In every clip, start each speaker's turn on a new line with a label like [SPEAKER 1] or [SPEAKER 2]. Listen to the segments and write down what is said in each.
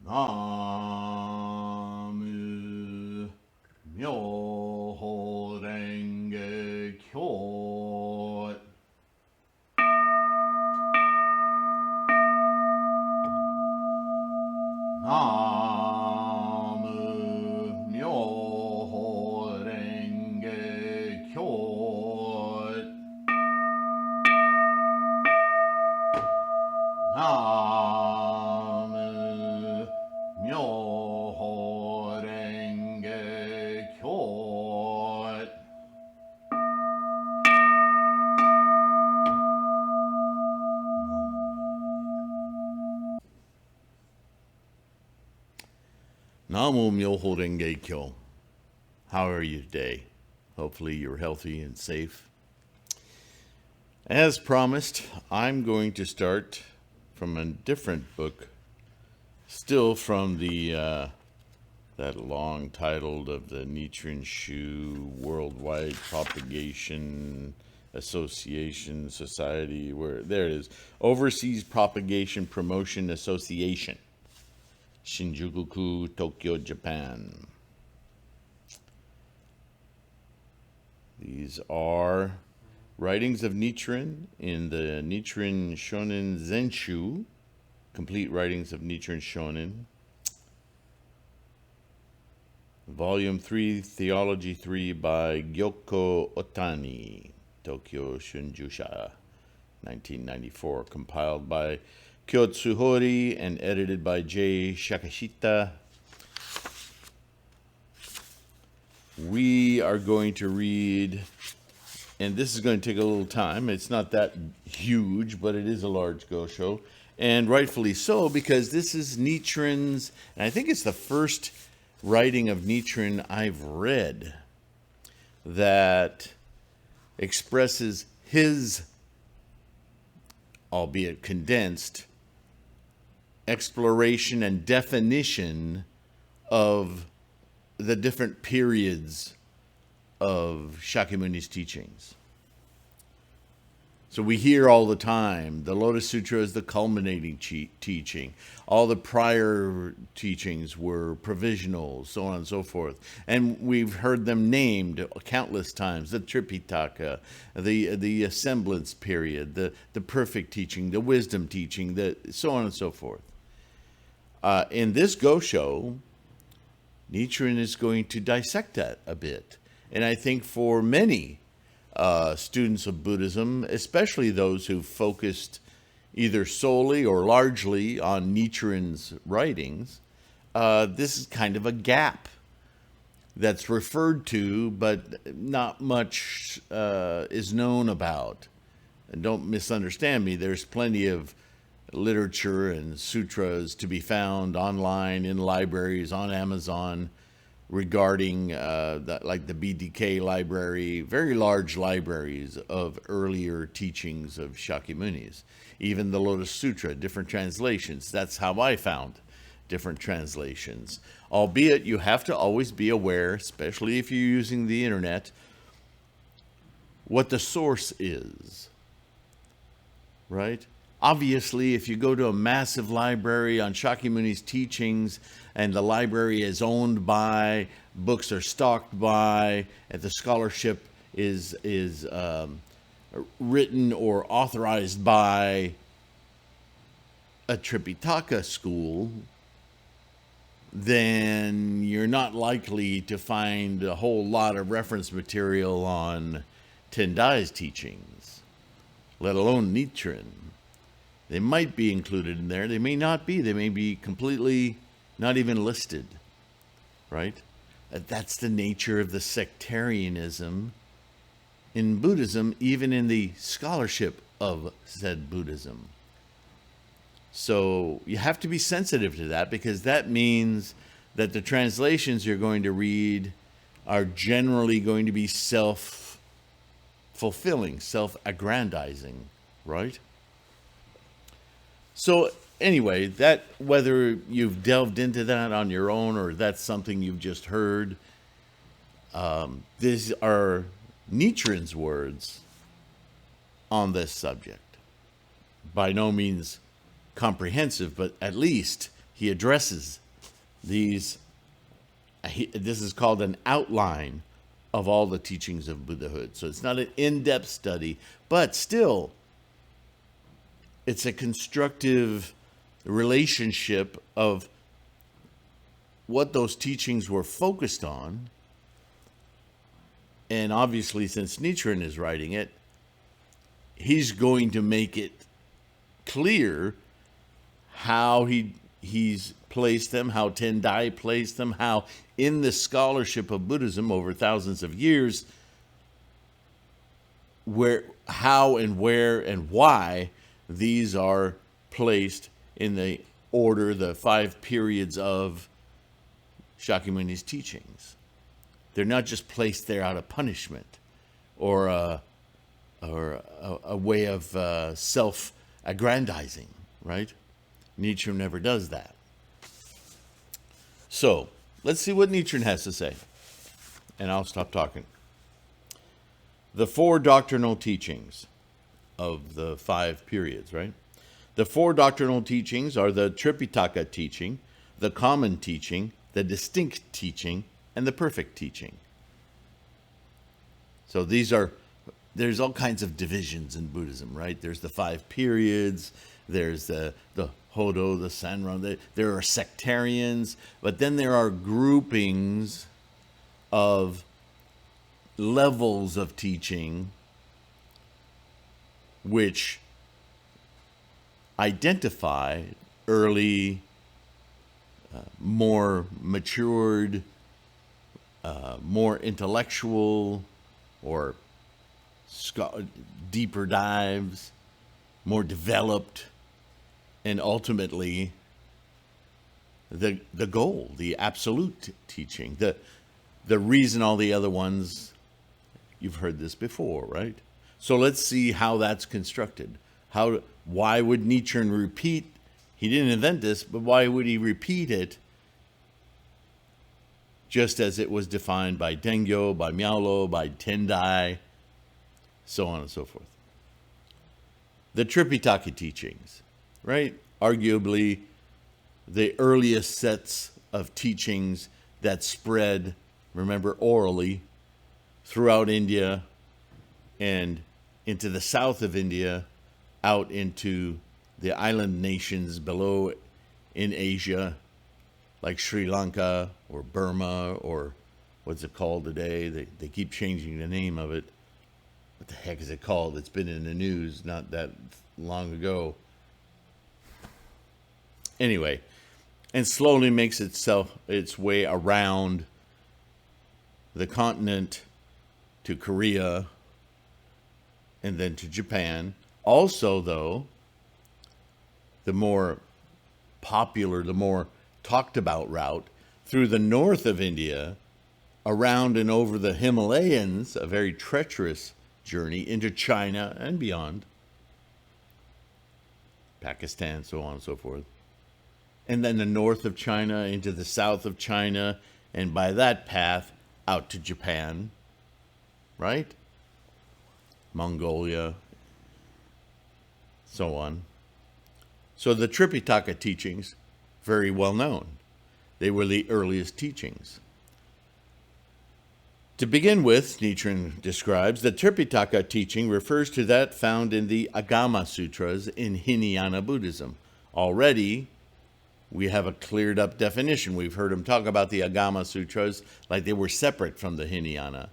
[SPEAKER 1] Namu Myoho Renge Kyo. Namu Myoho Renge Kyo. Namu Myoho Renge Kyo. Namu Myoho Renge Kyo. How are you today? Hopefully you're healthy and safe. As promised, I'm going to start from a different book, still from the that long titled of the Nichiren Shu Worldwide Propagation Association Society, where there it is, Overseas Propagation Promotion Association, Shinjuku, Tokyo, Japan. These are writings of Nichiren in the Nichiren Shonin Zenshu, complete writings of Nichiren Shonin. Volume 3, Theology 3 by Gyoko Otani, Tokyo Shunjusha, 1994, compiled by Kyotsuhori and edited by J. Shakashita. We are going to read, and this is going to take a little time. It's not that huge, but it is a large Gosho, and rightfully so, because this is Nichiren's, and I think it's the first writing of Nichiren I've read that expresses his, albeit condensed, exploration and definition of the different periods of Shakyamuni's teachings. So we hear all the time, the Lotus Sutra is the culminating teaching. All the prior teachings were provisional, so on and so forth. And we've heard them named countless times, the Tripitaka, the semblance period, the perfect teaching, the wisdom teaching, so on and so forth. In this Gosho, Nichiren is going to dissect that a bit. And I think for many students of Buddhism, especially those who focused either solely or largely on Nichiren's writings, this is kind of a gap that's referred to, but not much is known about. And don't misunderstand me, there's plenty of literature and sutras to be found online in libraries, on Amazon, regarding like the BDK library, very large libraries of earlier teachings of Shakyamuni's. Even the Lotus Sutra, different translations. That's how I found different translations. Albeit you have to always be aware, especially if you're using the internet, what the source is, right? Obviously, if you go to a massive library on Shakyamuni's teachings and the library is owned by, books are stocked by, and the scholarship is written or authorized by a Tripitaka school, then you're not likely to find a whole lot of reference material on Tendai's teachings, let alone Nichiren. They might be included in there. They may not be. They may be completely not even listed, right? That's the nature of the sectarianism in Buddhism, even in the scholarship of said Buddhism. So you have to be sensitive to that, because that means that the translations you're going to read are generally going to be self-fulfilling, self-aggrandizing, right? So anyway, that, whether you've delved into that on your own or that's something you've just heard, these are Nichiren's words on this subject. By no means comprehensive, but at least he addresses these. This is called an outline of all the teachings of Buddhahood. So it's not an in-depth study, but still, it's a constructive relationship of what those teachings were focused on. And obviously, since Nichiren is writing it, he's going to make it clear how he's placed them, how Tendai placed them, how in the scholarship of Buddhism over thousands of years, how and where and why these are placed in the order, the 5 periods of Shakyamuni's teachings. They're not just placed there out of punishment or a way of self-aggrandizing, right? Nichiren never does that. So, let's see what Nichiren has to say, and I'll stop talking. The 4 doctrinal teachings of the 5 periods, right? The 4 doctrinal teachings are the Tripitaka teaching, the common teaching, the distinct teaching, and the perfect teaching. So there's all kinds of divisions in Buddhism, right? There's the 5 periods, there's the Hodo, the Sanron, there are sectarians, but then there are groupings of levels of teaching which identify early, more matured, more intellectual, or deeper dives, more developed, and ultimately the goal, the absolute teaching, the reason all the other ones, you've heard this before, right? So let's see how that's constructed. Why would Nichiren repeat? He didn't invent this, but why would he repeat it just as it was defined by Dengyo, by Miaolo, by Tendai, so on and so forth? The Tripitaka teachings, right? Arguably the earliest sets of teachings that spread, remember, orally throughout India and into the south of India, out into the island nations below in Asia, like Sri Lanka or Burma, or what's it called today? They keep changing the name of it. What the heck is it called? It's been in the news not that long ago. Anyway, and slowly makes its way around the continent to Korea and then to Japan. Also, though, the more popular, the more talked about route through the north of India, around and over the Himalayas, a very treacherous journey into China and beyond, Pakistan, so on and so forth. And then the north of China into the south of China, and by that path out to Japan, right? Mongolia, so on. So the Tripitaka teachings, very well known. They were the earliest teachings. To begin with, Nichiren describes, the Tripitaka teaching refers to that found in the Agama Sutras in Hinayana Buddhism. Already, we have a cleared up definition. We've heard him talk about the Agama Sutras like they were separate from the Hinayana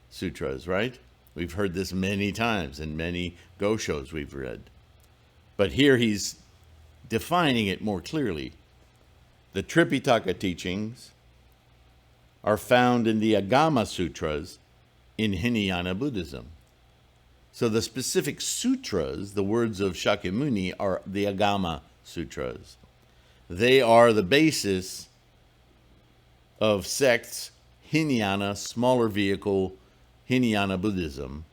[SPEAKER 1] Sutras, right? We've heard this many times in many Goshos we've read. But here he's defining it more clearly. The Tripitaka teachings are found in the Agama Sutras in Hinayana Buddhism. So the specific sutras, the words of Shakyamuni, are the Agama Sutras. They are the basis of sects Hinayana, smaller vehicle Hinayana Buddhism.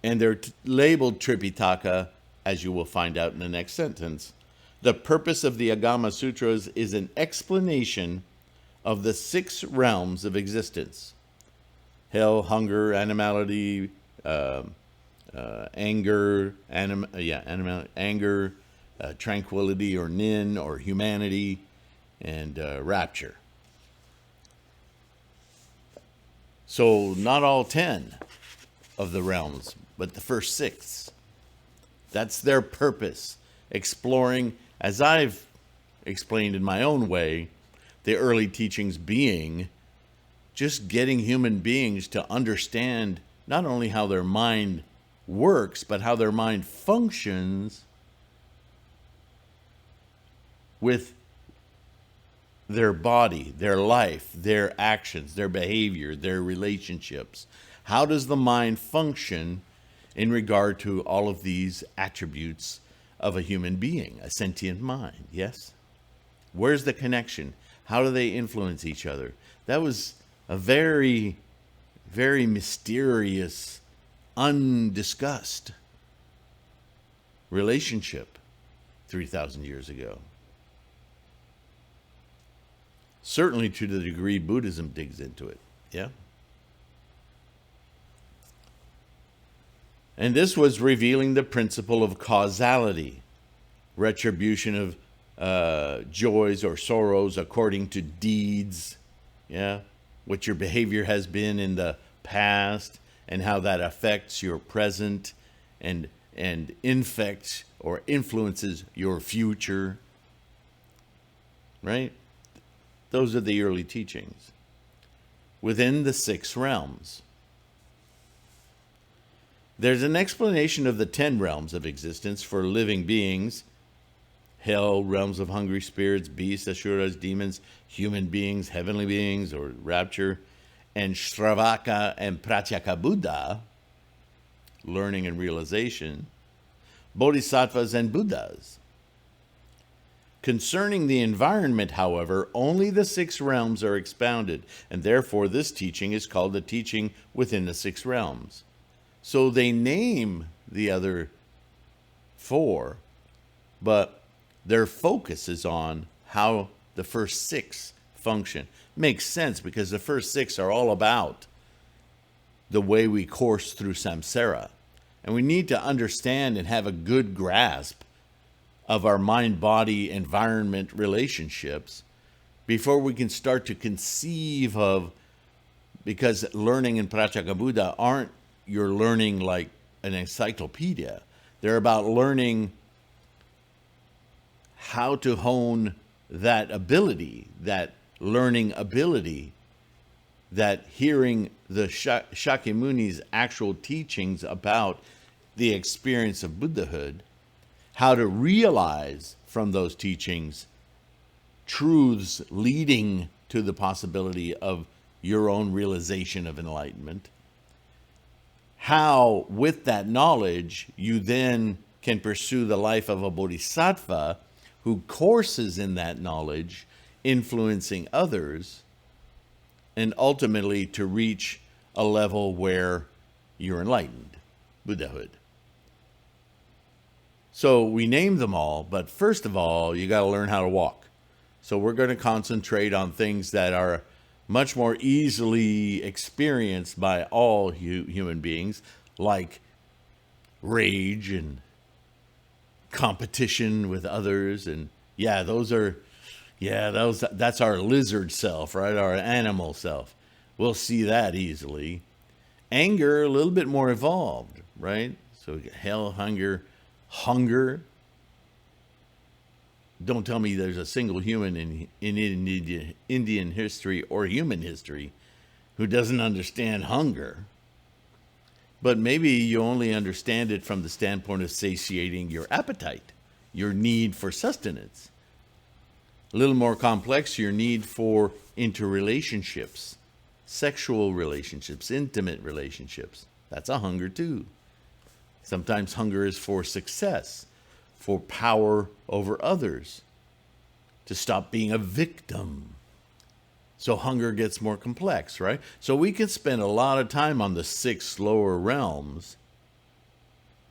[SPEAKER 1] And they're labeled Tripitaka, as you will find out in the next sentence. The purpose of the Agama Sutras is an explanation of the 6 realms of existence: hell, hunger, animality, anger, anger, tranquility or nin or humanity, and rapture. So not all 10 of the realms, but the first 6. That's their purpose, exploring, as I've explained in my own way, the early teachings being just getting human beings to understand not only how their mind works, but how their mind functions with their body, their life, their actions, their behavior, their relationships. How does the mind function in regard to all of these attributes of a human being, a sentient mind? Yes? Where's the connection? How do they influence each other? That was a very, very mysterious, undiscussed relationship 3,000 years ago. Certainly to the degree Buddhism digs into it. Yeah? And this was revealing the principle of causality, retribution of joys or sorrows according to deeds. Yeah? What your behavior has been in the past and how that affects your present and infects or influences your future. Right? Those are the early teachings. Within the 6 realms. There's an explanation of the 10 realms of existence for living beings. Hell, realms of hungry spirits, beasts, asuras, demons, human beings, heavenly beings, or rapture, and Shravaka and Pratyeka Buddha, learning and realization, bodhisattvas and Buddhas. Concerning the environment, however, only the 6 realms are expounded, and therefore this teaching is called the teaching within the 6 realms. So they name the other 4, but their focus is on how the first 6 function. Makes sense because the first 6 are all about the way we course through samsara. And we need to understand and have a good grasp of our mind-body environment relationships before we can start to conceive of, because learning in Pratyeka Buddha aren't you're learning like an encyclopedia. They're about learning how to hone that ability, that learning ability, that hearing the Shakyamuni's actual teachings about the experience of Buddhahood, how to realize from those teachings truths leading to the possibility of your own realization of enlightenment. How, with that knowledge, you then can pursue the life of a bodhisattva who courses in that knowledge, influencing others, and ultimately to reach a level where you're enlightened, Buddhahood. So we name them all, but first of all, you got to learn how to walk. So we're going to concentrate on things that are much more easily experienced by all human beings, like rage and competition with others. And that's our lizard self, right? Our animal self. We'll see that easily. Anger, a little bit more evolved, right? So hell, hunger. Don't tell me there's a single human in Indian history or human history who doesn't understand hunger. But maybe you only understand it from the standpoint of satiating your appetite, your need for sustenance. A little more complex, your need for interrelationships, sexual relationships, intimate relationships. That's a hunger too. Sometimes hunger is for success, for power over others, to stop being a victim. So hunger gets more complex, right? So we can spend a lot of time on the 6 lower realms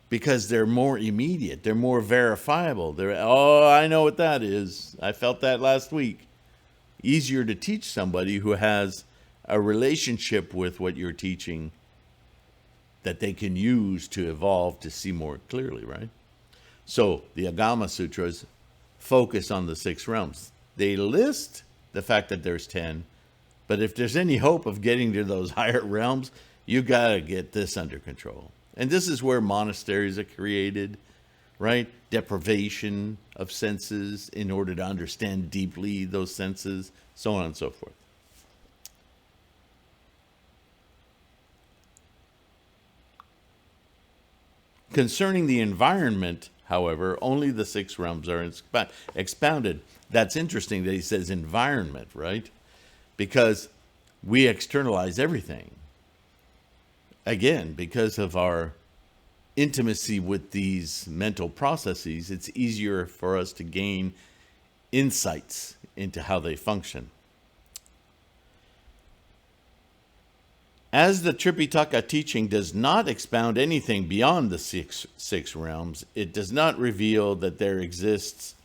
[SPEAKER 1] because they're more immediate, they're more verifiable. I know what that is. I felt that last week. Easier to teach somebody who has a relationship with what you're teaching that they can use to evolve to see more clearly, right? So the Agama Sutras focus on the 6 realms. They list the fact that there's 10, but if there's any hope of getting to those higher realms, you got to get this under control. And this is where monasteries are created, right? Deprivation of senses in order to understand deeply those senses, so on and so forth. Concerning the environment, however, only the 6 realms are expounded. That's interesting that he says environment, right? Because we externalize everything. Again, because of our intimacy with these mental processes, it's easier for us to gain insights into how they function. As the Tripitaka teaching does not expound anything beyond the six realms, it does not reveal that there exists,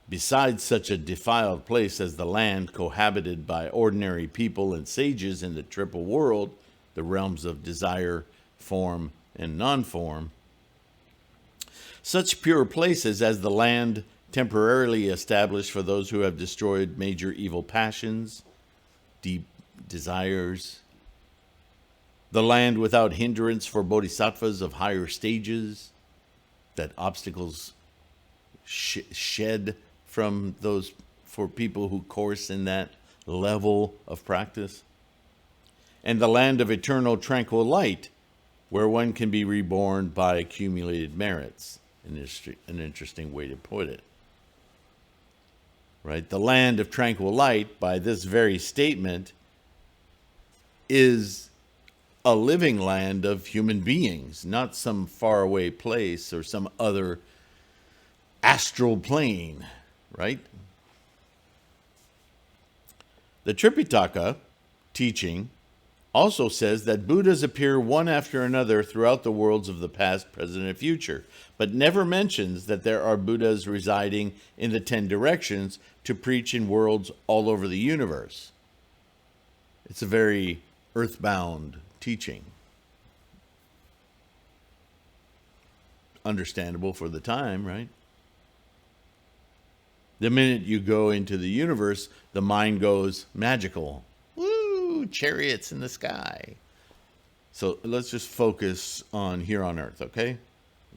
[SPEAKER 1] besides such a defiled place as the land cohabited by ordinary people and sages in the triple world, the realms of desire, form, and non-form, such pure places as the land temporarily established for those who have destroyed major evil passions, deep desires, the land without hindrance for bodhisattvas of higher stages, that obstacles shed from those for people who course in that level of practice, and the land of eternal tranquil light, where one can be reborn by accumulated merits. An interesting way to put it. Right? The land of tranquil light, by this very statement, is a living land of human beings, not some faraway place or some other astral plane, right? The Tripitaka teaching also says that Buddhas appear one after another throughout the worlds of the past, present, and future, but never mentions that there are Buddhas residing in the 10 directions to preach in worlds all over the universe. It's a very earthbound teaching. Understandable for the time, right? The minute you go into the universe, the mind goes magical. Woo! Chariots in the sky. So let's just focus on here on earth, okay?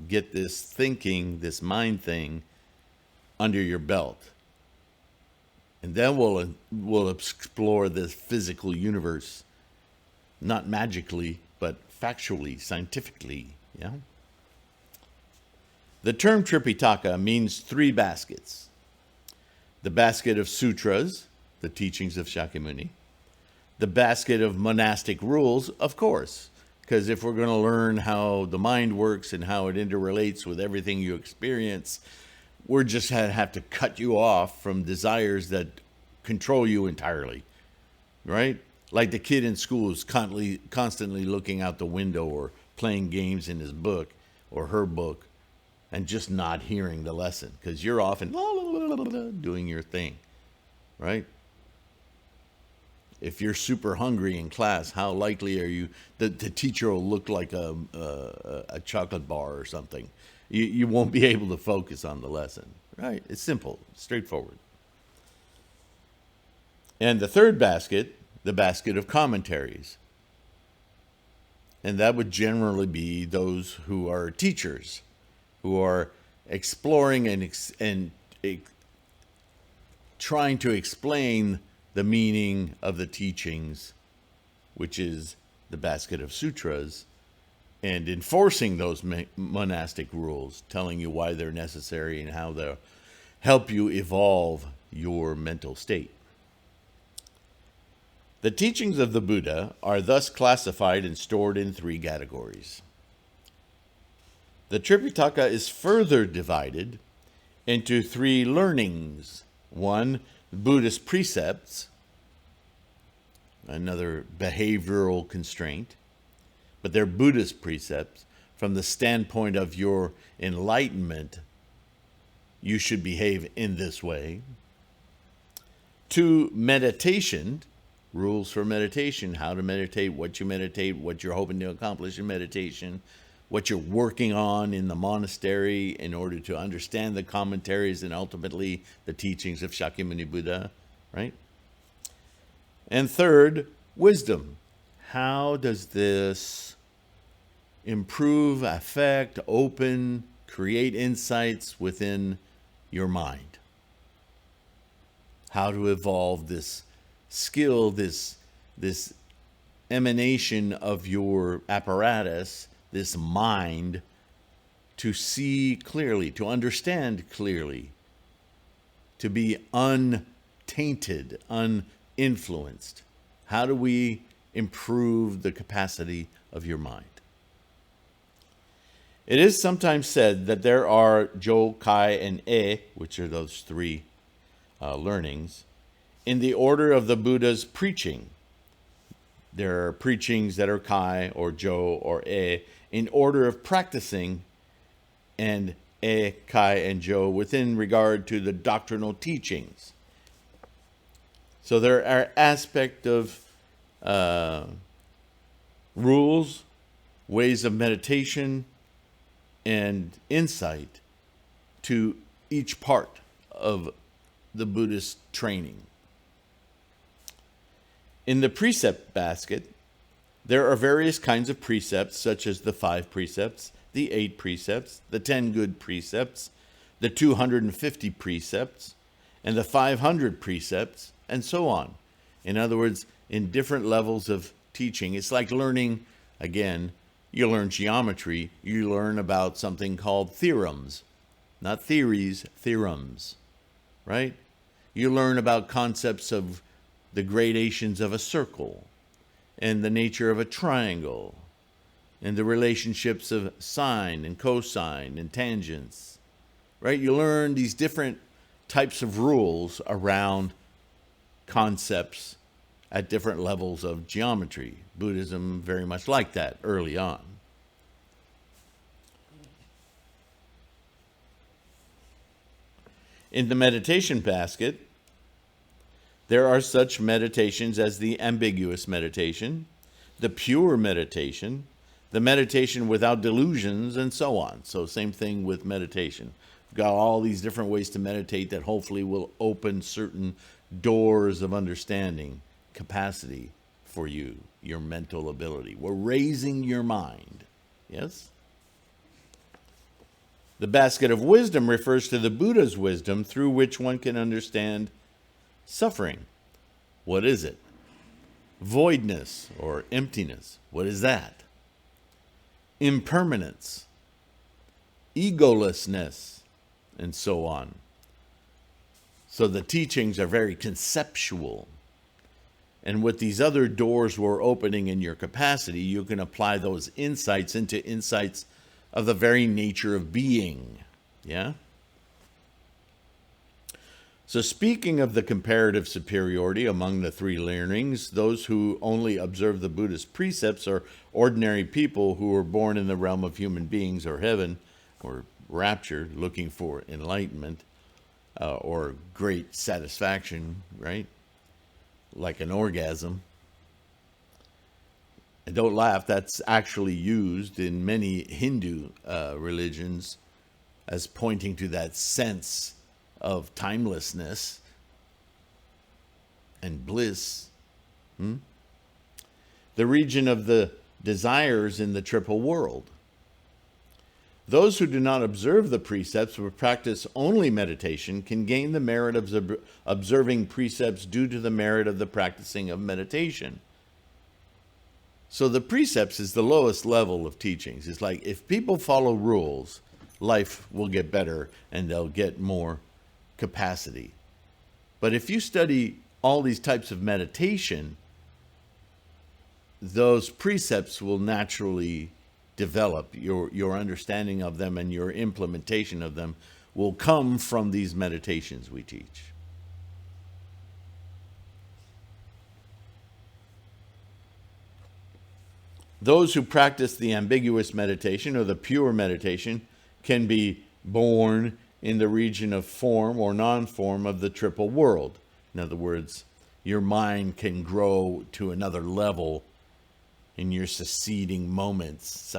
[SPEAKER 1] Get this thinking, this mind thing under your belt. And then we'll explore this physical universe, not magically, but factually, scientifically, yeah? The term Tripitaka means 3 baskets. The basket of sutras, the teachings of Shakyamuni. The basket of monastic rules, of course, because if we're going to learn how the mind works and how it interrelates with everything you experience, we're just going to have to cut you off from desires that control you entirely, right? Like the kid in school is constantly looking out the window or playing games in his book or her book and just not hearing the lesson because you're off and doing your thing, right? If you're super hungry in class, how likely are you that the teacher will look like a chocolate bar or something? You won't be able to focus on the lesson, right? It's simple, straightforward. And the third basket, the basket of commentaries. And that would generally be those who are teachers, who are exploring and trying to explain the meaning of the teachings, which is the basket of sutras, and enforcing those monastic rules, telling you why they're necessary and how they'll help you evolve your mental state. The teachings of the Buddha are thus classified and stored in 3 categories. The Tripitaka is further divided into 3 learnings. 1, Buddhist precepts, another behavioral constraint, but they're Buddhist precepts. From the standpoint of your enlightenment, you should behave in this way. 2, meditation, rules for meditation, how to meditate, what you're hoping to accomplish in meditation, what you're working on in the monastery in order to understand the commentaries and ultimately the teachings of Shakyamuni Buddha, right? And third, wisdom. How does this improve, affect, open, create insights within your mind? How to evolve this skill, this emanation of your apparatus, this mind, to see clearly, to understand clearly, to be untainted, uninfluenced. How do we improve the capacity of your mind? It is sometimes said that there are Jo, Kai, and E, which are those three learnings, in the order of the Buddha's preaching. There are preachings that are Kai or Jo or E in order of practicing, and E, Kai, and Jo within regard to the doctrinal teachings. So there are aspects of rules, ways of meditation, and insight to each part of the Buddhist training. In the precept basket, there are various kinds of precepts, such as the 5 precepts, the 8 precepts, the 10 good precepts, the 250 precepts, and the 500 precepts, and so on. In other words, in different levels of teaching. It's like learning, again, you learn geometry, you learn about something called theorems. Not theories, theorems, right? You learn about concepts of the gradations of a circle, and the nature of a triangle, and the relationships of sine and cosine and tangents, right? You learn these different types of rules around concepts at different levels of geometry. Buddhism very much like that early on. In the meditation basket, there are such meditations as the ambiguous meditation, the pure meditation, the meditation without delusions, and so on. So same thing with meditation. We've got all these different ways to meditate that hopefully will open certain doors of understanding, capacity for you, your mental ability. We're raising your mind. Yes? The basket of wisdom refers to the Buddha's wisdom through which one can understand suffering. What is it? Voidness or emptiness. What is that? Impermanence, egolessness, and so on. So the teachings are very conceptual. And with these other doors we're opening in your capacity, you can apply those insights into insights of the very nature of being. Yeah? So speaking of the comparative superiority among the 3 learnings, those who only observe the Buddhist precepts are ordinary people who were born in the realm of human beings or heaven or rapture, looking for enlightenment or great satisfaction, right? Like an orgasm. And don't laugh, that's actually used in many Hindu religions as pointing to that sense of timelessness and bliss. The region of the desires in the triple world. Those who do not observe the precepts but practice only meditation can gain the merit of observing precepts due to the merit of the practicing of meditation. So the precepts is the lowest level of teachings. It's like if people follow rules, life will get better and they'll get more capacity. But if you study all these types of meditation, those precepts will naturally develop. Your understanding of them and your implementation of them will come from these meditations we teach. Those who practice the ambiguous meditation or the pure meditation can be born in the region of form or non-form of the triple world. In other words, your mind can grow to another level in your succeeding moments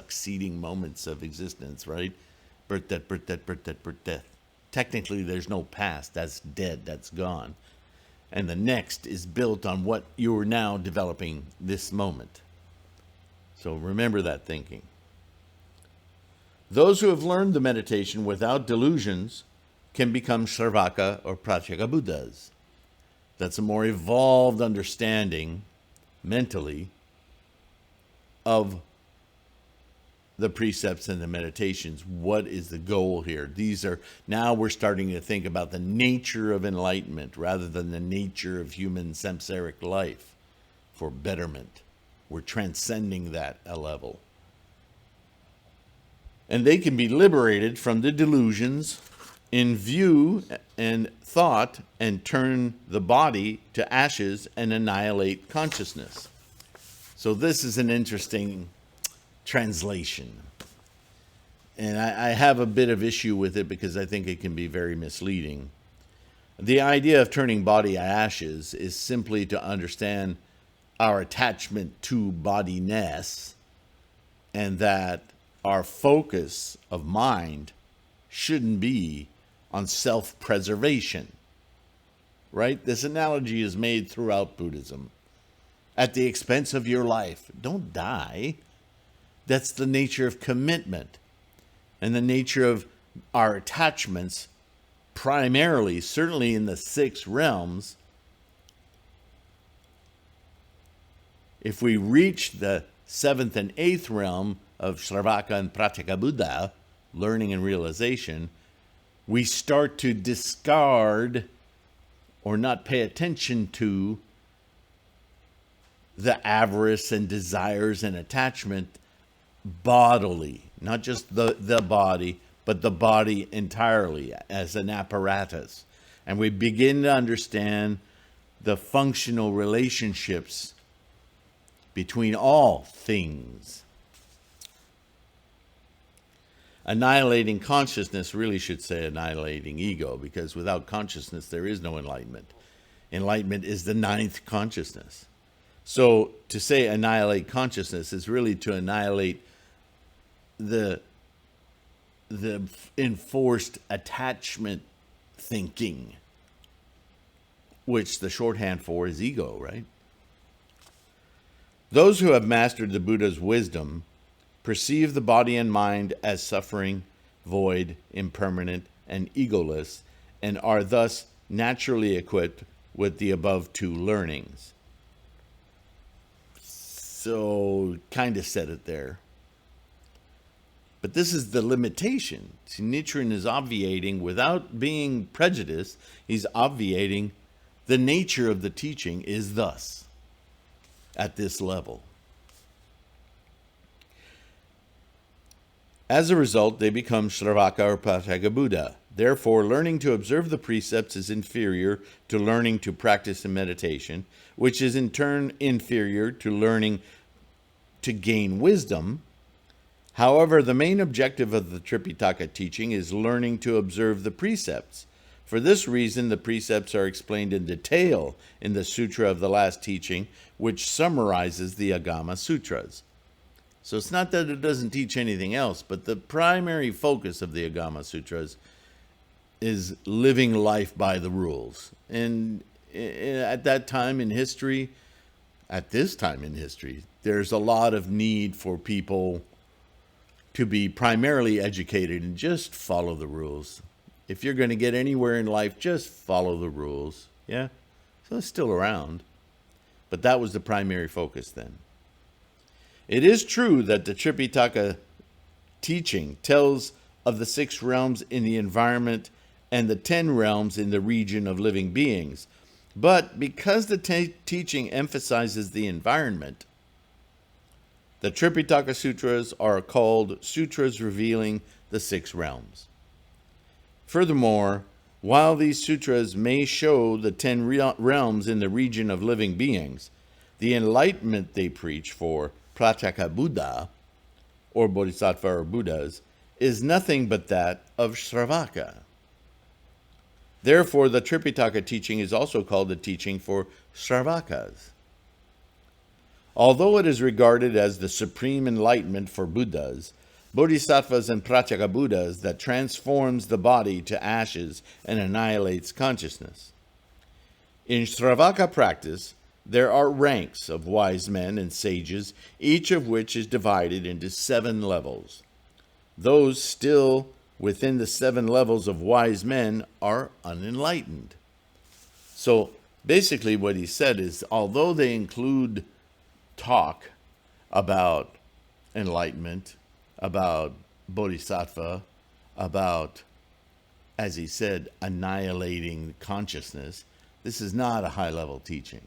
[SPEAKER 1] of existence, right? Birth, death, birth, death, birth, death, birth, death. Technically, there's no past. That's dead. That's gone. And the next is built on what you are now developing this moment. So remember that thinking. Those who have learned the meditation without delusions can become Sravaka or Pratyeka Buddhas. That's a more evolved understanding mentally of the precepts and the meditations. What is the goal here? Now we're starting to think about the nature of enlightenment rather than the nature of human samsaric life for betterment. We're transcending that a level. And they can be liberated from the delusions in view and thought and turn the body to ashes and annihilate consciousness. So this is an interesting translation. And I have a bit of issue with it because I think it can be very misleading. The idea of turning body to ashes is simply to understand our attachment to bodiness, and that our focus of mind shouldn't be on self-preservation, right? This analogy is made throughout Buddhism. At the expense of your life. Don't die. That's the nature of commitment and the nature of our attachments, primarily, certainly in the 6 realms. If we reach the 7th and 8th realm of Sravaka and Pratyeka Buddha, learning and realization, we start to discard or not pay attention to the avarice and desires and attachment bodily, not just the body, but the body entirely as an apparatus. And we begin to understand the functional relationships between all things. Annihilating consciousness really should say annihilating ego, because without consciousness there is no enlightenment. Enlightenment is the 9th consciousness. So to say annihilate consciousness is really to annihilate the enforced attachment thinking, which the shorthand for is ego, right? Those who have mastered the Buddha's wisdom perceive the body and mind as suffering, void, impermanent, and egoless, and are thus naturally equipped with the above 2 learnings. So, kind of said it there. But this is the limitation. See, Nichiren is obviating, without being prejudiced, he's obviating the nature of the teaching is thus, at this level. As a result, they become Sravaka or Pratyeka Buddha. Therefore, learning to observe the precepts is inferior to learning to practice in meditation, which is in turn inferior to learning to gain wisdom. However, the main objective of the Tripitaka teaching is learning to observe the precepts. For this reason, the precepts are explained in detail in the Sutra of the Last Teaching, which summarizes the Agama Sutras. So it's not that it doesn't teach anything else, but the primary focus of the Agama Sutras is living life by the rules. And at that time in history, there's a lot of need for people to be primarily educated and just follow the rules. If you're going to get anywhere in life, just follow the rules. Yeah? So it's still around. But that was the primary focus then. It is true that the Tripitaka teaching tells of the 6 realms in the environment and the 10 realms in the region of living beings. But because the teaching emphasizes the environment, the Tripitaka Sutras are called sutras revealing the 6 realms. Furthermore, while these sutras may show the 10 realms in the region of living beings, the enlightenment they preach for Pratyeka Buddha, or Bodhisattva or Buddhas, is nothing but that of Sravaka. Therefore, the Tripitaka teaching is also called the teaching for Sravakas. Although it is regarded as the supreme enlightenment for Buddhas, Bodhisattvas and Pratyeka Buddhas that transforms the body to ashes and annihilates consciousness. In Shravaka practice, there are ranks of wise men and sages, each of which is divided into 7 levels. Those still within the 7 levels of wise men are unenlightened. So basically what he said is, although they include talk about enlightenment, about bodhisattva, about, as he said, annihilating consciousness, this is not a high-level teaching.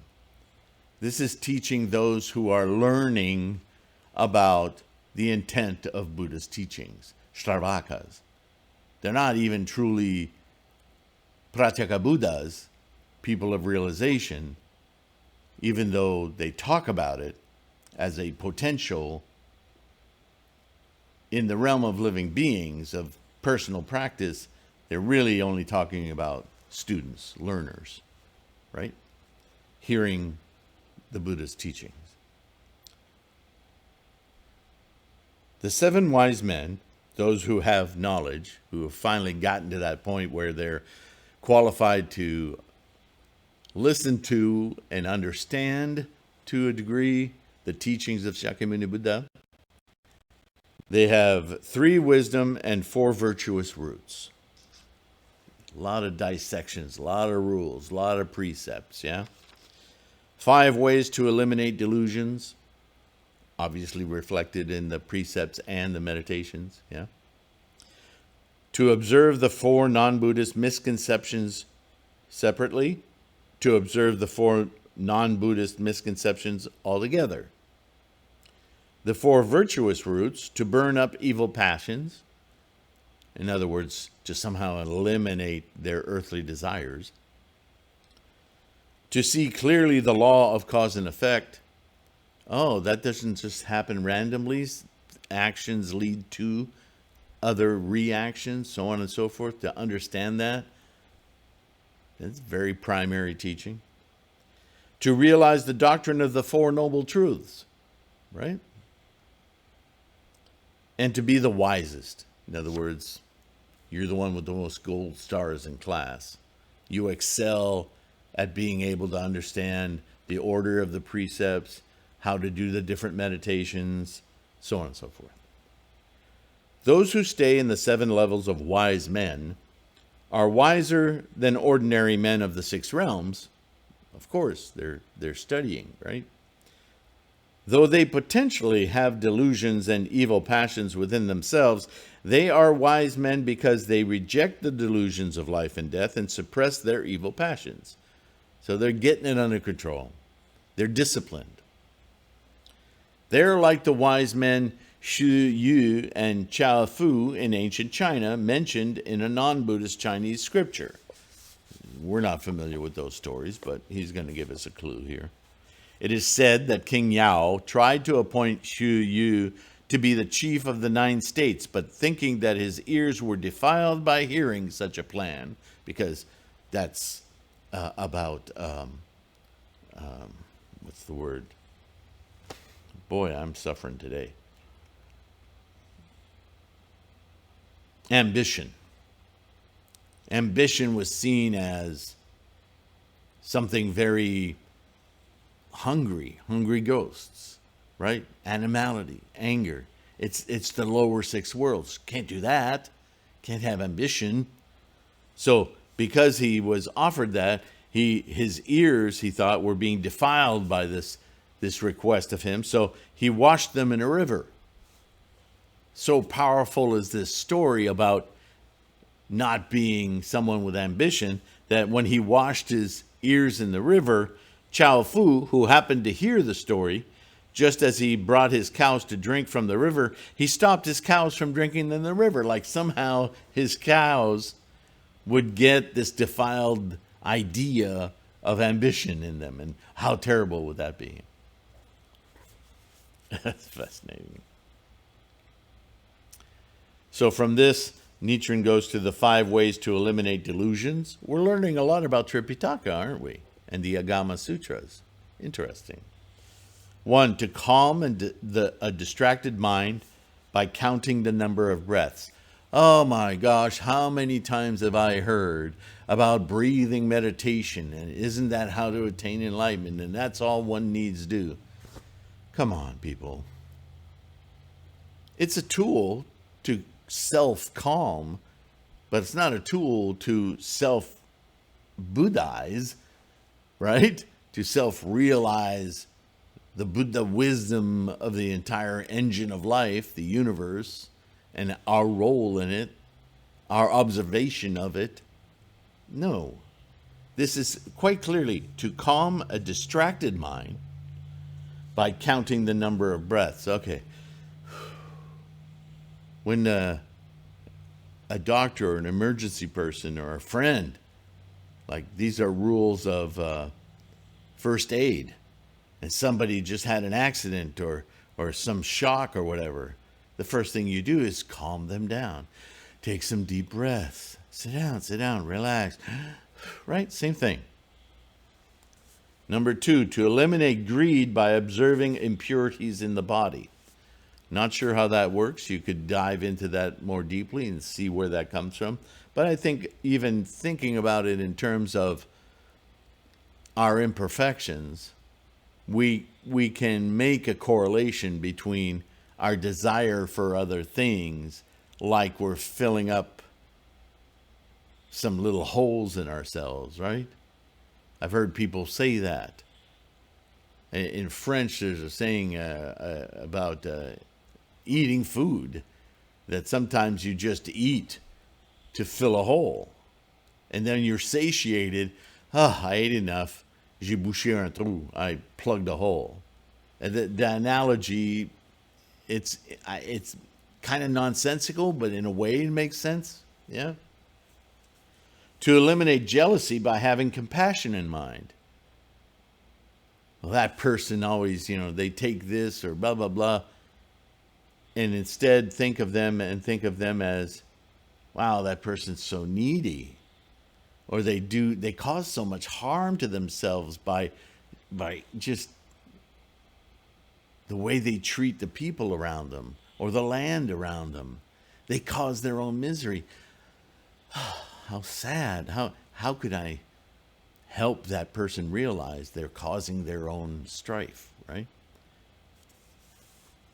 [SPEAKER 1] This is teaching those who are learning about the intent of Buddha's teachings, Shravaka's. They're not even truly Pratyeka Buddhas, people of realization, even though they talk about it as a potential in the realm of living beings, of personal practice. They're really only talking about students, learners, right? Hearing the Buddha's teachings. The 7 wise men, those who have knowledge, who have finally gotten to that point where they're qualified to listen to and understand to a degree the teachings of Shakyamuni Buddha. They have 3 wisdom and 4 virtuous roots. A lot of dissections, a lot of rules, a lot of precepts, yeah? 5 ways to eliminate delusions, obviously reflected in the precepts and the meditations, yeah? To observe the 4 non-Buddhist misconceptions separately, to observe the 4 non-Buddhist misconceptions altogether. The 4 virtuous roots, to burn up evil passions, in other words, to somehow eliminate their earthly desires. To see clearly the law of cause and effect. Oh, that doesn't just happen randomly. Actions lead to other reactions, so on and so forth. To understand that, that's very primary teaching. To realize the doctrine of the 4 noble truths, right? And to be the wisest. In other words, you're the one with the most gold stars in class. You excel at being able to understand the order of the precepts, how to do the different meditations, so on and so forth. Those who stay in the 7 levels of wise men are wiser than ordinary men of the 6 realms. Of course, they're studying, right? Though they potentially have delusions and evil passions within themselves, they are wise men because they reject the delusions of life and death and suppress their evil passions. So they're getting it under control. They're disciplined. They're like the wise men Shu Yu and Chao Fu in ancient China, mentioned in a non-Buddhist Chinese scripture. We're not familiar with those stories, but he's going to give us a clue here. It is said that King Yao tried to appoint Shu Yu to be the chief of the 9 states, but thinking that his ears were defiled by hearing such a plan, because that's about, what's the word? Boy, I'm suffering today. Ambition. Ambition was seen as something very hungry ghosts, right? Animality, anger. It's the lower 6 worlds. Can't do that. Can't have ambition. So because he was offered that, his ears, he thought, were being defiled by this request of him. So he washed them in a river. So powerful is this story about not being someone with ambition that when he washed his ears in the river, Chao Fu, who happened to hear the story, just as he brought his cows to drink from the river, he stopped his cows from drinking in the river. Like somehow his cows would get this defiled idea of ambition in them. And how terrible would that be? That's fascinating. So from this, Nichiren goes to the 5 ways to eliminate delusions. We're learning a lot about Tripitaka, aren't we? And the Agama Sutras. Interesting. One, to calm a distracted mind by counting the number of breaths. Oh my gosh, how many times have I heard about breathing meditation? And isn't that how to attain enlightenment? And that's all one needs to do. Come on, people. It's a tool to self-calm, but it's not a tool to self-Buddhize, right? To self-realize the Buddha wisdom of the entire engine of life, the universe, and our role in it, our observation of it. No. This is quite clearly to calm a distracted mind by counting the number of breaths. Okay. When a doctor or an emergency person or a friend, like these are rules of first aid, and somebody just had an accident or some shock or whatever, the first thing you do is calm them down. Take some deep breaths. Sit down, relax. Right? Same thing. Number 2, to eliminate greed by observing impurities in the body. Not sure how that works. You could dive into that more deeply and see where that comes from. But I think even thinking about it in terms of our imperfections, we can make a correlation between our desire for other things, like we're filling up some little holes in ourselves, right? I've heard people say that. In French, there's a saying about eating food, that sometimes you just eat to fill a hole. And then you're satiated. I ate enough. J'ai bouché un trou. I plugged a hole. And the analogy, it's kind of nonsensical, but in a way it makes sense. Yeah. To eliminate jealousy by having compassion in mind. Well, that person always, they take this or blah, blah, blah. And instead think of them as, wow, that person's so needy. Or they cause so much harm to themselves by just the way they treat the people around them or the land around them. They cause their own misery. How sad. How could I help that person realize they're causing their own strife, right?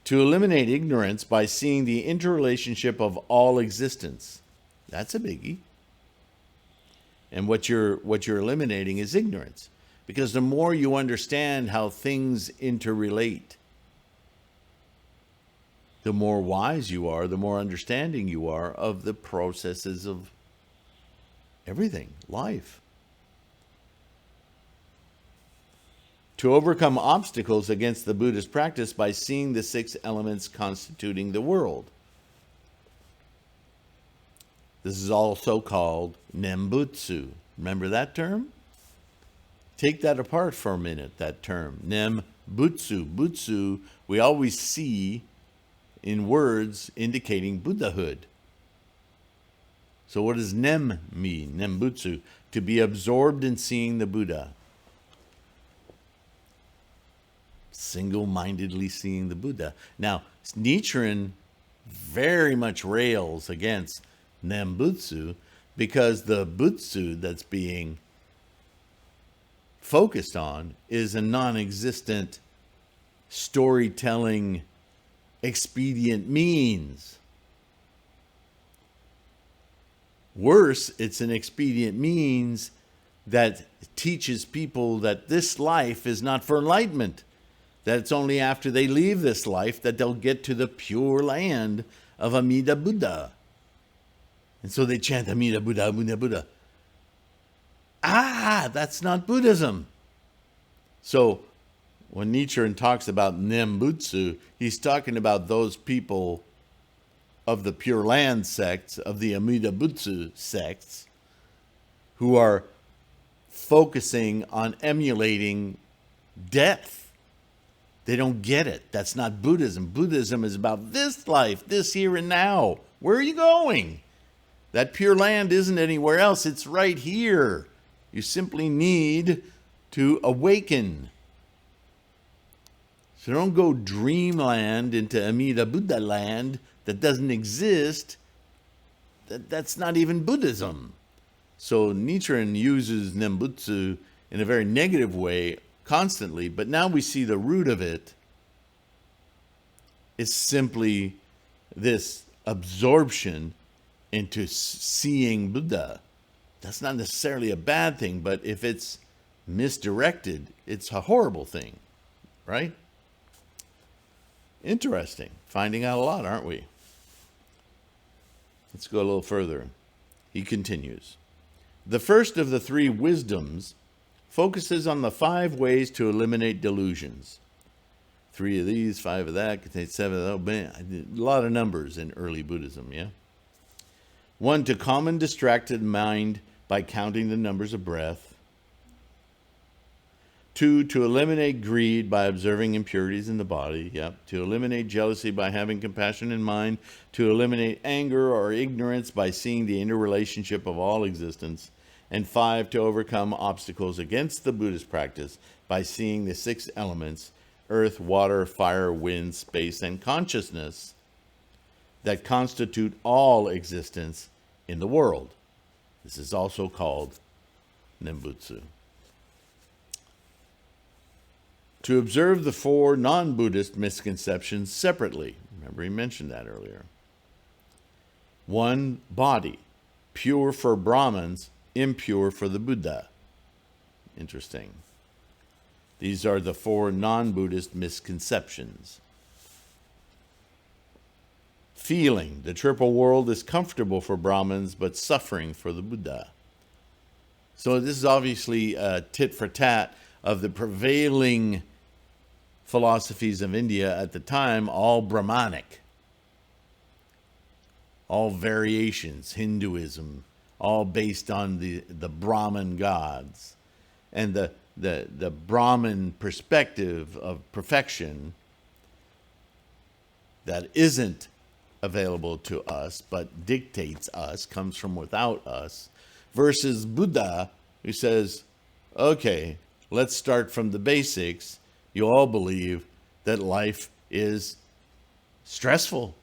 [SPEAKER 1] To eliminate ignorance by seeing the interrelationship of all existence. That's a biggie. And what you're eliminating is ignorance. Because the more you understand how things interrelate, the more wise you are, the more understanding you are of the processes of everything, life. To overcome obstacles against the Buddhist practice by seeing the 6 elements constituting the world. This is also called Nembutsu. Remember that term? Take that apart for a minute, that term. Nembutsu. Butsu, we always see in words indicating Buddhahood. So what does Nem mean? Nembutsu. To be absorbed in seeing the Buddha. Single-mindedly seeing the Buddha. Now, Nichiren very much rails against Nembutsu because the Butsu that's being focused on is a non-existent storytelling expedient means. Worse, it's an expedient means that teaches people that this life is not for enlightenment, that it's only after they leave this life that they'll get to the pure land of Amida Buddha. And so they chant Amida Buddha, Amida Buddha. That's not Buddhism. So when Nichiren talks about Nembutsu, he's talking about those people of the Pure Land sects, of the Amida Butsu sects, who are focusing on emulating death. They don't get it. That's not Buddhism. Buddhism is about this life, this here and now. Where are you going? That Pure Land isn't anywhere else. It's right here. You simply need to awaken. So don't go dreamland into Amida Buddha land that doesn't exist. That's not even Buddhism. So Nichiren uses Nembutsu in a very negative way constantly, but now we see the root of it is simply this absorption into seeing Buddha. That's not necessarily a bad thing, but if it's misdirected, it's a horrible thing, right? Interesting. Finding out a lot, aren't we? Let's go a little further. He continues. The first of the three wisdoms focuses on the 5 ways to eliminate delusions. 3 of these, 5 of that, contains 7 of that. Oh, man, a lot of numbers in early Buddhism, yeah? 1, to calm and distracted mind by counting the numbers of breath. 2, to eliminate greed by observing impurities in the body. Yep. To eliminate jealousy by having compassion in mind. To eliminate anger or ignorance by seeing the interrelationship of all existence. And 5, to overcome obstacles against the Buddhist practice by seeing the 6 elements, earth, water, fire, wind, space, and consciousness, that constitute all existence in the world. This is also called Nembutsu. To observe the 4 non-Buddhist misconceptions separately. Remember, he mentioned that earlier. 1, body, pure for Brahmins, impure for the Buddha. Interesting. These are the 4 non-Buddhist misconceptions. Feeling, the triple world is comfortable for Brahmins, but suffering for the Buddha. So this is obviously a tit for tat of the prevailing philosophies of India at the time, all Brahmanic, all variations, Hinduism, all based on the Brahman gods. And the Brahman perspective of perfection that isn't available to us, but dictates us, comes from without us, versus Buddha, who says, okay, let's start from the basics. You all believe that life is stressful,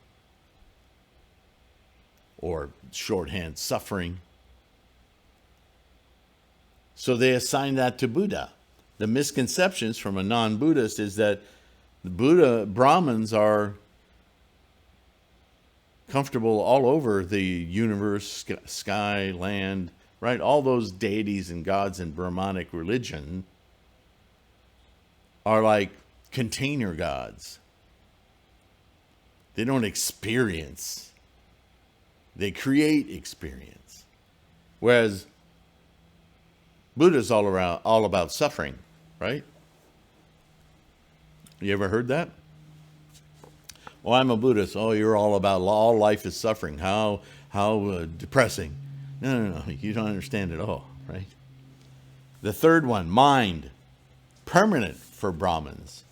[SPEAKER 1] or shorthand, suffering. So they assign that to Buddha. The misconceptions from a non-Buddhist is that the Brahmins are comfortable all over the universe, sky, land, right? All those deities and gods in Brahmanic religion are like container gods. They don't experience. They create experience. Whereas Buddha's all about suffering, right? You ever heard that? Oh, I'm a Buddhist. Oh, you're all about all life is suffering. How depressing. No. You don't understand at all, right? The third one, mind. Permanent for Brahmins.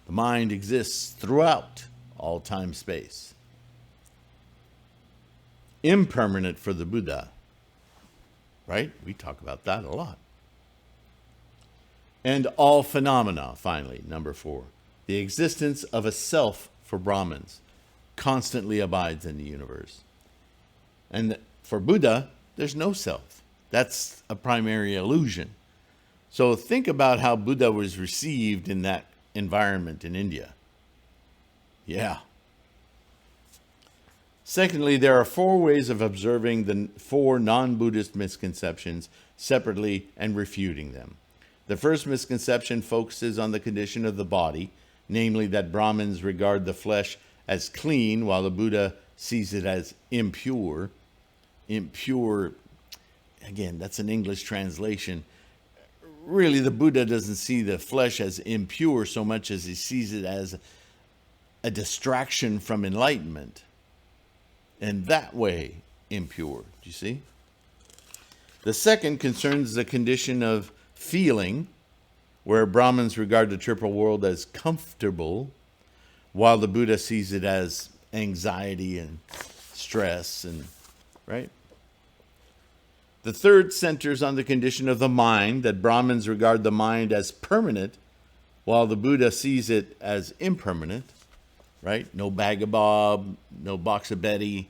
[SPEAKER 1] The mind exists throughout all time space. Impermanent for the Buddha. Right? We talk about that a lot. And all phenomena, finally, number 4. The existence of a self for Brahmins constantly abides in the universe. And for Buddha, there's no self. That's a primary illusion. So think about how Buddha was received in that environment in India. Yeah. Secondly, there are 4 ways of observing the 4 non-Buddhist misconceptions separately and refuting them. The first misconception focuses on the condition of the body, namely that Brahmins regard the flesh as clean while the Buddha sees it as impure. Impure, again, that's an English translation. Really, the Buddha doesn't see the flesh as impure so much as he sees it as a distraction from enlightenment. And that way, impure. Do you see? The second concerns the condition of feeling, where Brahmins regard the triple world as comfortable, while the Buddha sees it as anxiety and stress, and right? The third centers on the condition of the mind, that Brahmins regard the mind as permanent, while the Buddha sees it as impermanent, right? No bag of bob, no box of Betty.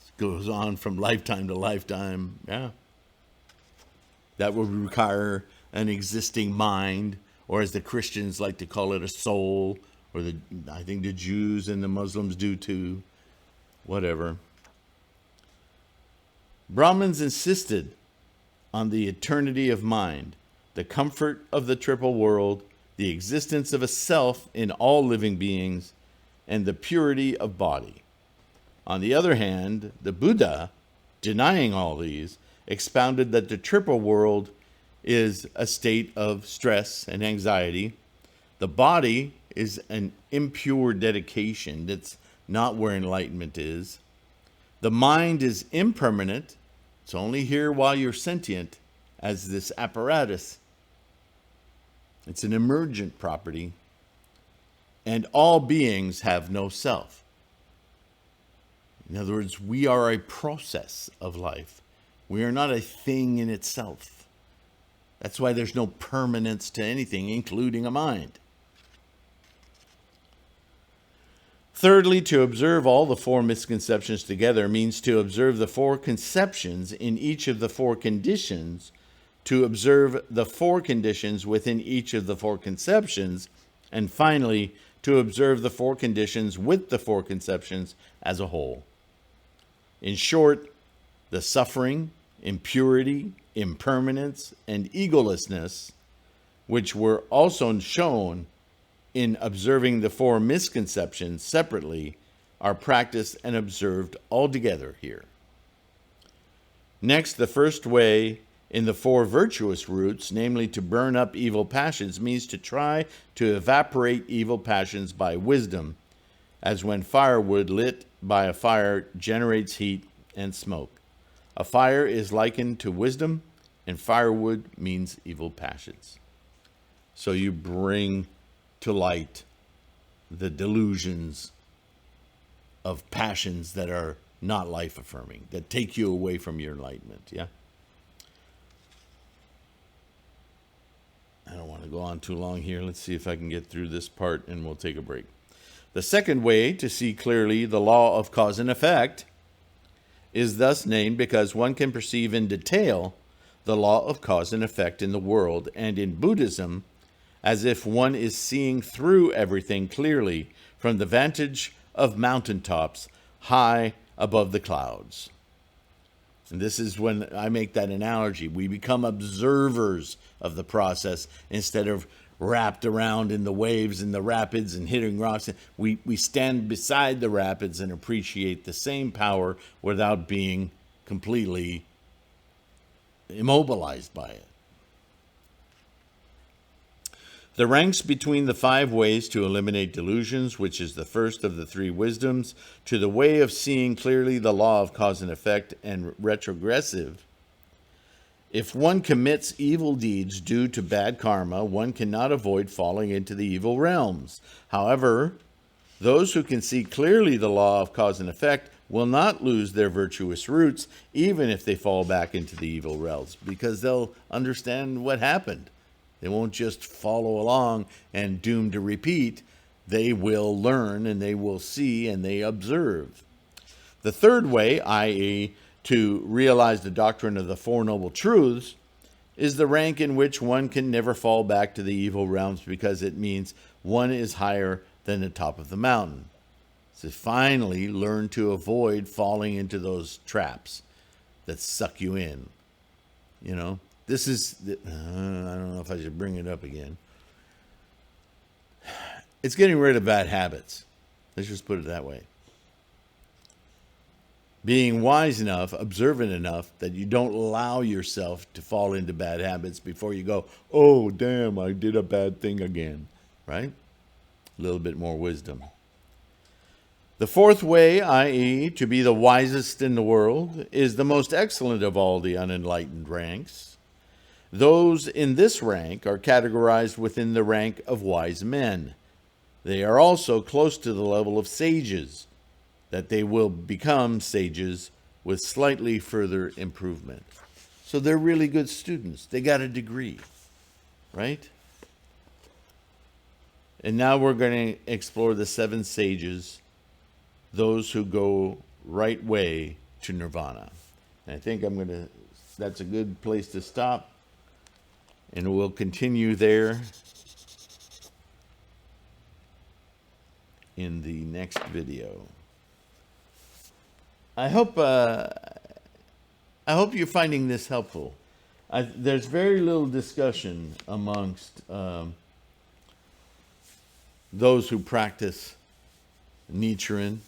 [SPEAKER 1] It goes on from lifetime to lifetime. Yeah. That would require an existing mind, or as the Christians like to call it, a soul, or I think the Jews and the Muslims do too. Whatever. Brahmins insisted on the eternity of mind, the comfort of the triple world, the existence of a self in all living beings, and the purity of body. On the other hand, the Buddha, denying all these, expounded that the triple world is a state of stress and anxiety. The body is an impure dedication. That's not where enlightenment is. The mind is impermanent. It's only here while you're sentient as this apparatus. It's an emergent property. And all beings have no self. In other words, we are a process of life. We are not a thing in itself. That's why there's no permanence to anything, including a mind. Thirdly, to observe all the four misconceptions together means to observe the four conceptions in each of the four conditions, to observe the four conditions within each of the four conceptions, and finally, to observe the four conditions with the four conceptions as a whole. In short, the suffering, impurity, impermanence, and egolessness, which were also shown in observing the four misconceptions separately, are practiced and observed all together here. Next, the first way in the four virtuous roots, namely to burn up evil passions, means to try to evaporate evil passions by wisdom, as when firewood lit by a fire generates heat and smoke. A fire is likened to wisdom, and firewood means evil passions. So you bring to light the delusions of passions that are not life-affirming, that take you away from your enlightenment, yeah? I don't want to go on too long here. Let's see if I can get through this part, and we'll take a break. The second way to see clearly the law of cause and effect is thus named because one can perceive in detail the law of cause and effect in the world and in Buddhism as if one is seeing through everything clearly from the vantage of mountaintops high above the clouds. And this is when I make that analogy. We become observers of the process instead of wrapped around in the waves and the rapids and hitting rocks. We stand beside the rapids and appreciate the same power without being completely immobilized by it. The ranks between the 5 ways to eliminate delusions, which is the first of the 3 wisdoms, to the way of seeing clearly the law of cause and effect, and retrogressive. If one commits evil deeds due to bad karma, one cannot avoid falling into the evil realms. However, those who can see clearly the law of cause and effect will not lose their virtuous roots, even if they fall back into the evil realms, because they'll understand what happened. They won't just follow along and doomed to repeat. They will learn and they will see and they observe. The third way, i.e., to realize the doctrine of the Four Noble Truths, is the rank in which one can never fall back to the evil realms because it means one is higher than the top of the mountain. So finally learn to avoid falling into those traps that suck you in. You know, this is, I don't know if I should bring it up again. It's getting rid of bad habits. Let's just put it that way. Being wise enough, observant enough, that you don't allow yourself to fall into bad habits before you go, oh, damn, I did a bad thing again, right? A little bit more wisdom. The fourth way, i.e., to be the wisest in the world, is the most excellent of all the unenlightened ranks. Those in this rank are categorized within the rank of wise men. They are also close to the level of sages, that they will become sages with slightly further improvement. So they're really good students. They got a degree, right? And now we're going to explore the 7 sages, those who go right way to nirvana. And I think that's a good place to stop. And we'll continue there in the next video. I hope you're finding this helpful. There's very little discussion amongst those who practice Nichiren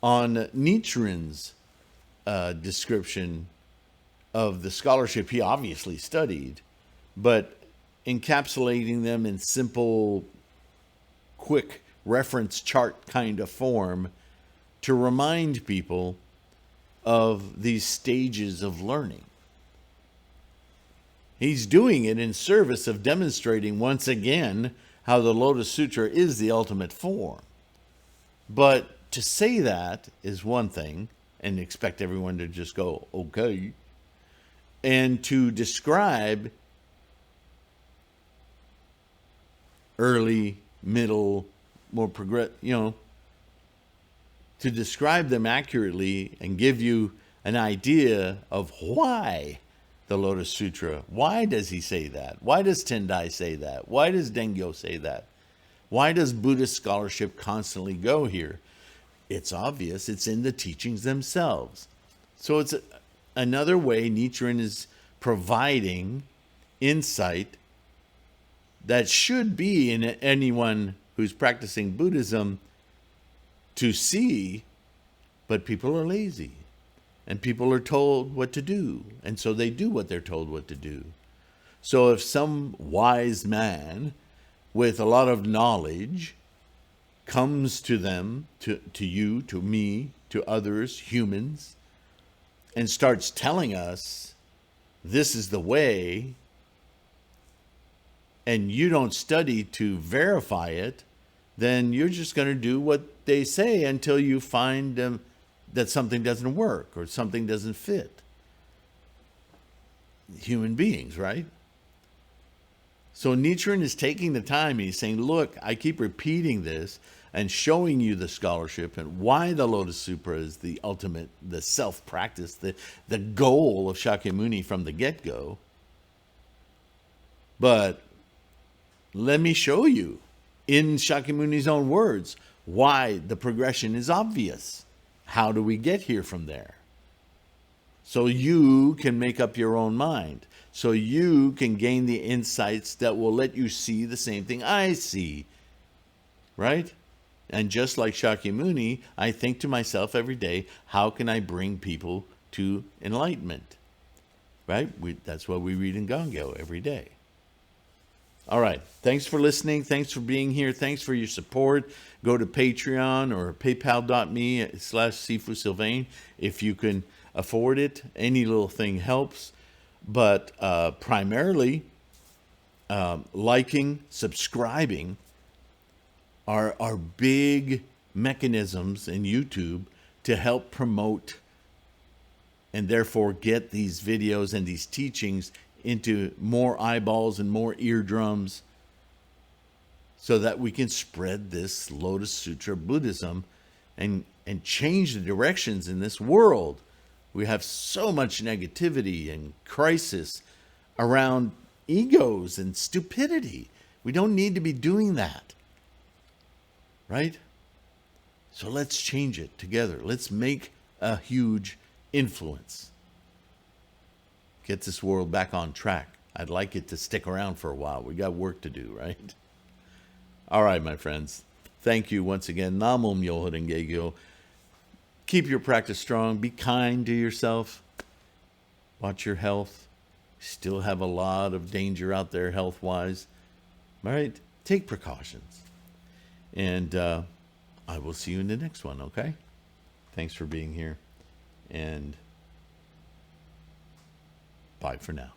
[SPEAKER 1] on Nichiren's description of the scholarship he obviously studied, but encapsulating them in simple, quick reference chart kind of form to remind people of these stages of learning. He's doing it in service of demonstrating once again how the Lotus Sutra is the ultimate form. But to say that is one thing and expect everyone to just go, okay. And to describe early, middle, more to describe them accurately and give you an idea of why the Lotus Sutra, why does he say that? Why does Tendai say that? Why does Dengyo say that? Why does Buddhist scholarship constantly go here? It's obvious. It's in the teachings themselves. So it's another way Nichiren is providing insight that should be in anyone who's practicing Buddhism to see, but people are lazy. And people are told what to do. And so they do what they're told what to do. So if some wise man with a lot of knowledge comes to them, to you, to me, to others, humans, and starts telling us this is the way, and you don't study to verify it, then you're just going to do what they say until you find that something doesn't work or something doesn't fit. Human beings, right? So Nichiren is taking the time and he's saying, look, I keep repeating this and showing you the scholarship and why the Lotus Sutra is the ultimate, the self-practice, the goal of Shakyamuni from the get-go. But let me show you in Shakyamuni's own words why the progression is obvious. How do we get here from there? So you can make up your own mind. So you can gain the insights that will let you see the same thing I see. Right? And just like Shakyamuni, I think to myself every day, how can I bring people to enlightenment? Right? That's what we read in Gongyo every day. All right. Thanks for listening. Thanks for being here. Thanks for your support. Go to Patreon or paypal.me/SifuSylvain if you can afford it. Any little thing helps. But primarily, liking, subscribing are big mechanisms in YouTube to help promote and therefore get these videos and these teachings into more eyeballs and more eardrums so that we can spread this Lotus Sutra Buddhism and change the directions in this world. We have so much negativity and crisis around egos and stupidity. We don't need to be doing that. Right? So let's change it together. Let's make a huge influence. Get this world back on track. I'd like it to stick around for a while. We got work to do, right? All right, my friends. Thank you once again. Namo Myoho Renge Kyo. Keep your practice strong. Be kind to yourself. Watch your health. Still have a lot of danger out there health-wise. All right? Take precautions. And I will see you in the next one, okay? Thanks for being here. And bye for now.